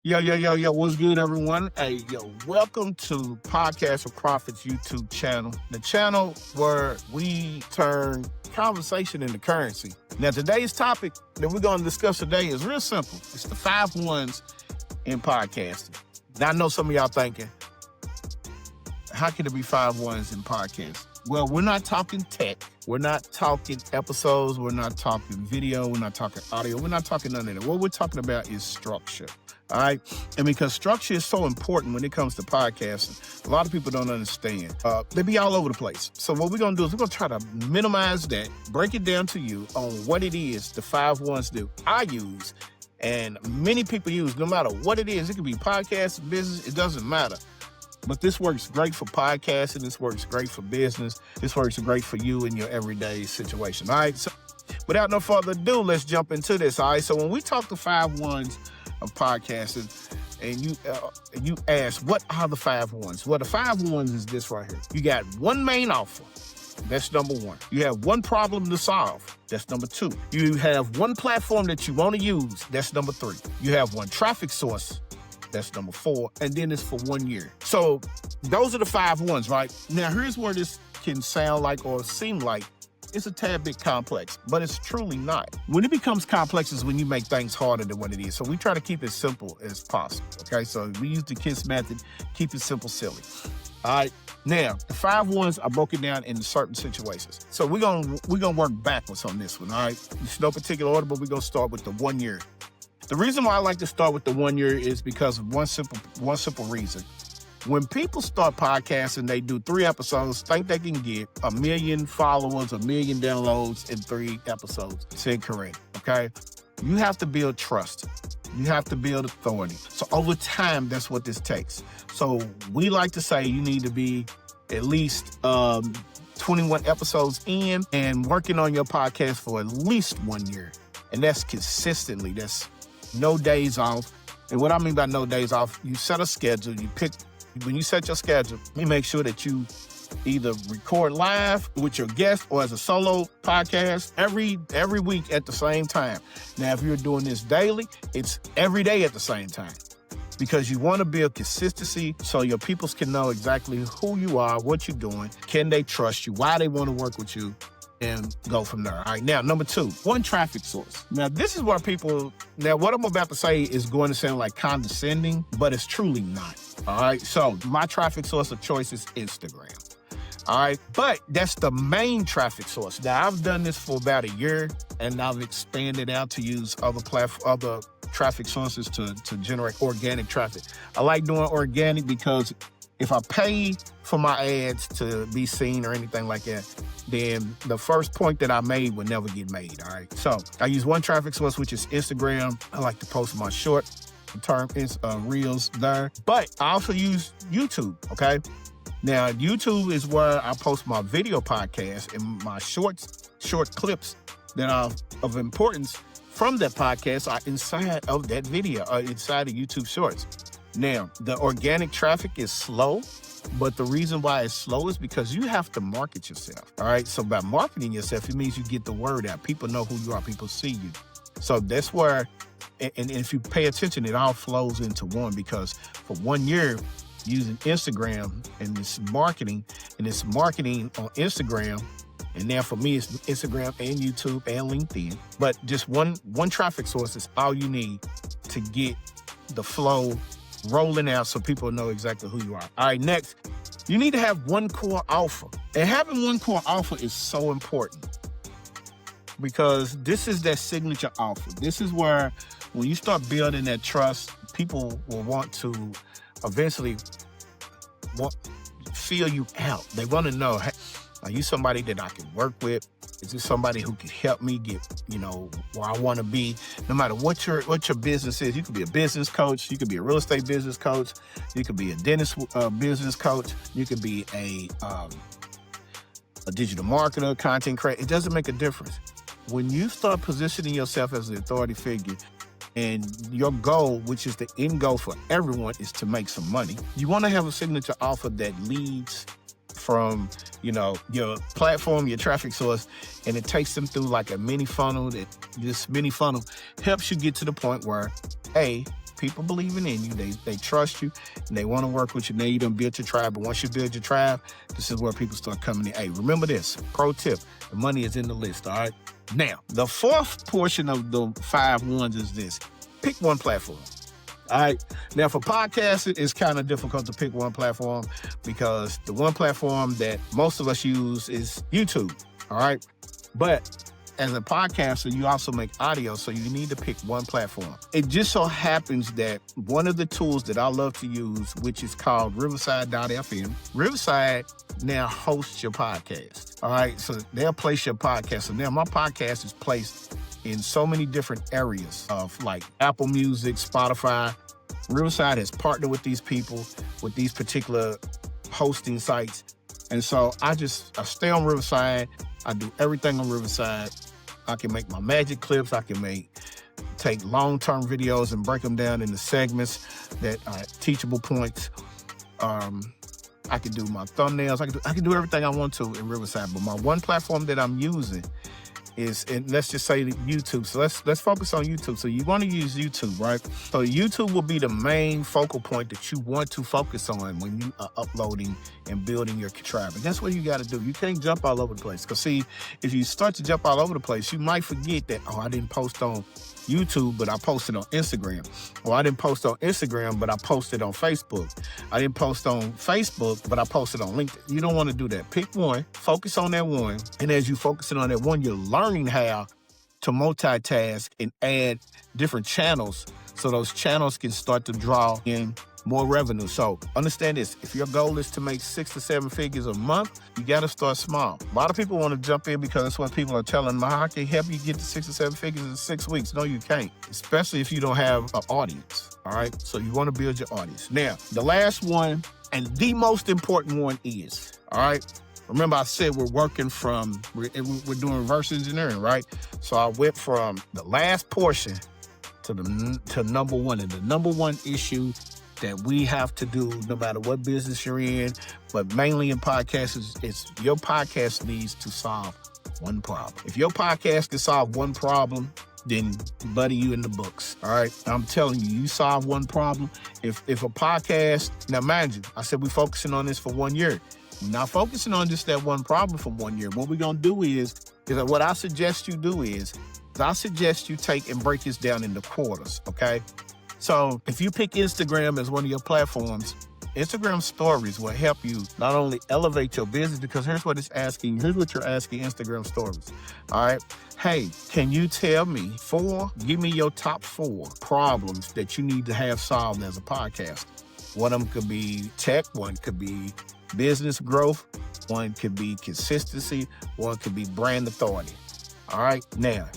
Yo, what's good, everyone? Hey, welcome to Podcast of Profits YouTube channel, the channel where we turn conversation into currency. Now, today's topic that we're going to discuss today is real simple. It's the 5 ones in podcasting. Now, I know some of y'all thinking, how can there be 5 ones in podcasting? Well, we're not talking tech. We're not talking episodes. We're not talking video. We're not talking audio. We're not talking none of that. What we're talking about is structure. All right. And because structure is so important when it comes to podcasting, a lot of people don't understand. They be all over the place. So what we're going to do is we're going to try to minimize that, break it down to you on what it is the 5 ones that I use and many people use, no matter what it is. It could be podcasting, business. It doesn't matter. But this works great for podcasting. This works great for business. This works great for you in your everyday situation. All right. So without no further ado, let's jump into this. All right. So when we talk the 5 ones of podcasting, and you ask, what are the 5 ones? Well, the 5 ones is this right here. You got one main offer. That's number 1. You have one problem to solve. That's number 2. You have one platform that you want to use. That's number 3. You have one traffic source. That's number 4. And then it's for 1 year. So those are the 5 ones, right? Now, here's where this can sound like or seem like it's a tad bit complex, but it's truly not. When it becomes complex is when you make things harder than what it is. So we try to keep it simple as possible, okay? So we use the KISS method, keep it simple, silly. All right. Now, the 5 ones are broken down into certain situations. So we're gonna work backwards on this one, all right? It's no particular order, but we're gonna start with the 1 year. The reason why I like to start with the 1 year is because of one simple reason. When people start podcasting, they do 3 episodes, think they can get 1 million followers, 1 million downloads in 3 episodes. It's incorrect, okay? You have to build trust. You have to build authority. So over time, that's what this takes. So we like to say you need to be at least 21 episodes in and working on your podcast for at least 1 year. And that's consistently. That's no days off. And what I mean by no days off, you set a schedule. When you set your schedule, you make sure that you either record live with your guest or as a solo podcast every week at the same time. Now, if you're doing this daily, it's every day at the same time because you want to build consistency so your peoples can know exactly who you are, what you're doing, can they trust you, why they want to work with you, and go from there. All right, now, number 2, one traffic source. Now, this is where what I'm about to say is going to sound like condescending, but it's truly not. All right, so my traffic source of choice is Instagram. All right, but that's the main traffic source. Now, I've done this for about a year, and I've expanded out to use other traffic sources to generate organic traffic. I like doing organic because if I pay for my ads to be seen or anything like that, then the first point that I made would never get made, all right? So I use one traffic source, which is Instagram. I like to post my short-term reels there. But I also use YouTube, okay? Now, YouTube is where I post my video podcast and my short clips that are of importance from that podcast are inside of that video, inside of YouTube Shorts. Now, the organic traffic is slow, but the reason why it's slow is because you have to market yourself, all right? So by marketing yourself, it means you get the word out. People know who you are. People see you. So that's where, and if you pay attention, it all flows into one because for 1 year, using Instagram and this marketing on Instagram, and now for me, it's Instagram and YouTube and LinkedIn. But just one traffic source is all you need to get the flow rolling out so people know exactly who you are. All right, next, you need to have one core offer. And having one core offer is so important because this is that signature offer. This is where when you start building that trust, people will want to eventually feel you out. They want to know, hey, are you somebody that I can work with? Is this somebody who can help me get, where I want to be? No matter what your business is, you could be a business coach, you could be a real estate business coach, you could be a dentist business coach, you could be a digital marketer, content creator. It doesn't make a difference. When you start positioning yourself as an authority figure, and your goal, which is the end goal for everyone, is to make some money, you want to have a signature offer that leads from, your platform, your traffic source, and it takes them through like a mini funnel. This mini funnel helps you get to the point where, A, people believing in you. They trust you and they want to work with you. Now you done built your tribe, but once you build your tribe, this is where people start coming in. Hey, remember this, pro tip, the money is in the list, all right? Now, the fourth portion of the 5 ones is this. Pick one platform. All right. Now, for podcasting, it's kind of difficult to pick one platform because the one platform that most of us use is YouTube. All right. But as a podcaster, you also make audio, so you need to pick one platform. It just so happens that one of the tools that I love to use, which is called Riverside.fm, Riverside now hosts your podcast. All right. So they'll place your podcast. So now my podcast is placed in so many different areas of like Apple Music, Spotify. Riverside has partnered with these people, with these particular hosting sites. And so I stay on Riverside. I do everything on Riverside. I can make my magic clips. I can take long-term videos and break them down into segments that are teachable points. I can do my thumbnails. I can do everything I want to in Riverside. But my one platform that I'm using is, and let's just say YouTube. So let's focus on YouTube. So you want to use YouTube, right? So YouTube will be the main focal point that you want to focus on when you are uploading and building your tribe. And that's what you got to do. You can't jump all over the place. Because see, if you start to jump all over the place, you might forget that, I didn't post on YouTube, but I posted on Instagram. Or I didn't post on Instagram, but I posted on Facebook. I didn't post on Facebook, but I posted on LinkedIn. You don't want to do that. Pick one, focus on that one. And as you focusing on that one, you're learning how to multitask and add different channels so those channels can start to draw in more revenue. So understand this, if your goal is to make 6 to 7 figures a month, you got to start small. A lot of people want to jump in because that's what people are telling them. How can I help you get to 6 to 7 figures in 6 weeks? No, you can't, especially if you don't have an audience. All right. So you want to build your audience. Now, the last one and the most important one is, all right, remember I said we're doing reverse engineering, right? So I went from the last portion to number one. And the number one issue that we have to do no matter what business you're in, but mainly in podcasts, is your podcast needs to solve one problem. If your podcast can solve one problem, then buddy, you in the books. All right. I'm telling you, you solve one problem. If a podcast, now mind you, I said we're focusing on this for 1 year. We're not focusing on just that one problem for 1 year. What we're going to do is what I suggest you do is I suggest you take and break this down into quarters. Okay. So if you pick Instagram as one of your platforms, Instagram stories will help you not only elevate your business, because here's what you're asking Instagram stories. All right. Hey, can you tell me give me your top 4 problems that you need to have solved as a podcast? One of them could be tech. One could be business growth. One could be consistency. One could be brand authority. All right. Now,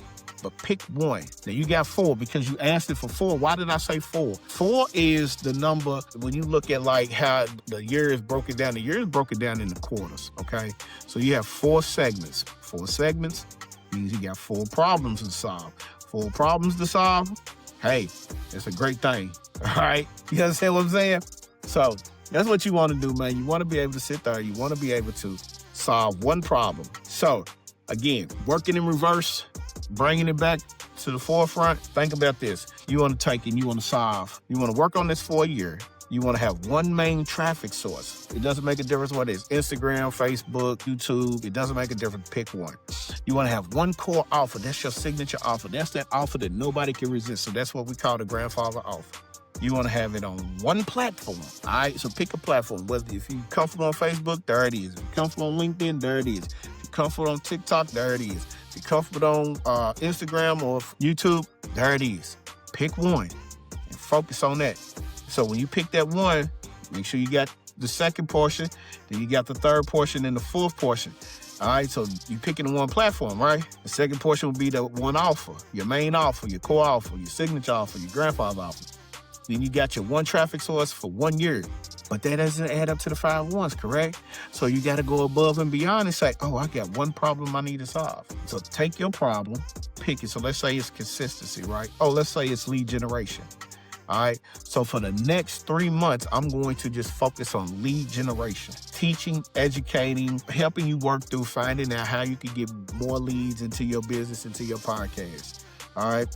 but pick one. Now you got 4 because you asked it for 4. Why did I say 4? 4 is the number when you look at like how the year is broken down. The year is broken down into quarters. Okay. So you have 4 segments. 4 segments means you got 4 problems to solve. 4 problems to solve. Hey, it's a great thing. All right. You understand what I'm saying? So that's what you want to do, man. You want to be able to sit there. You want to be able to solve one problem. So again, working in reverse, bringing it back to the forefront. Think about this. You want to take and you want to solve. You want to work on this for a year. You want to have one main traffic source. It doesn't make a difference what it is. Instagram, Facebook, YouTube. It doesn't make a difference. Pick one. You want to have one core offer. That's your signature offer. That's that offer that nobody can resist. So that's what we call the grandfather offer. You want to have it on one platform. All right. So pick a platform. If you're comfortable on Facebook, there it is. If you're comfortable on LinkedIn, there it is. If you're comfortable on TikTok, there it is. If you're comfortable on Instagram or YouTube, there it is. Pick one and focus on that. So when you pick that one, make sure you got the second portion, then you got the third portion and the fourth portion. All right, so you picking one platform, right? The second portion will be the one offer, your main offer, your core offer, your signature offer, your grandfather offer. Then you got your one traffic source for 1 year. But that doesn't add up to the 5 ones, correct? So you got to go above and beyond and say, I got one problem I need to solve. So take your problem, pick it. So let's say it's consistency, right? Let's say it's lead generation. All right. So for the next 3 months, I'm going to just focus on lead generation, teaching, educating, helping you work through finding out how you can get more leads into your business, into your podcast. All right.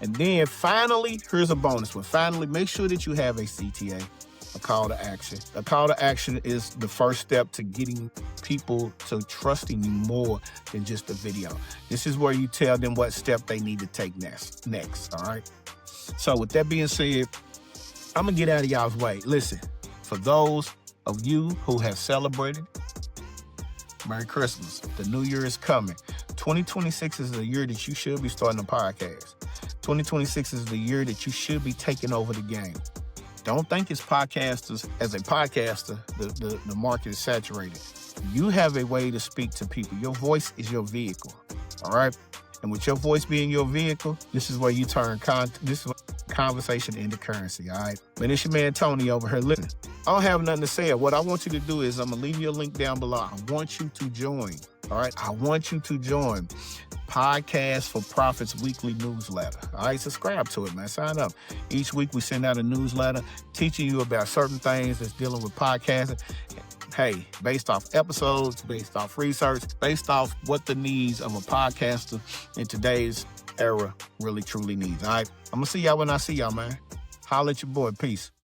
And then finally, here's a bonus one. Finally, make sure that you have a CTA, a call to action. A call to action is the first step to getting people to trusting you more than just a video. This is where you tell them what step they need to take next, all right? So with that being said, I'm gonna get out of y'all's way. Listen, for those of you who have celebrated, Merry Christmas. The new year is coming. 2026 is the year that you should be starting a podcast. 2026 is the year that you should be taking over the game. Don't think as a podcaster, the market is saturated. You have a way to speak to people. Your voice is your vehicle, all right? And with your voice being your vehicle, this is where you turn conversation into currency, all right? But it's your man Tony over here. Listen, I don't have nothing to say. What I want you to do is I'm going to leave you a link down below. I want you to join, all right? I want you to join Podcast for Profits weekly newsletter. All right, subscribe to it, man. Sign up. Each week we send out a newsletter teaching you about certain things that's dealing with podcasting. Hey, based off episodes, based off research, based off what the needs of a podcaster in today's era really truly needs. All right, I'm going to see y'all when I see y'all, man. Holla at your boy. Peace.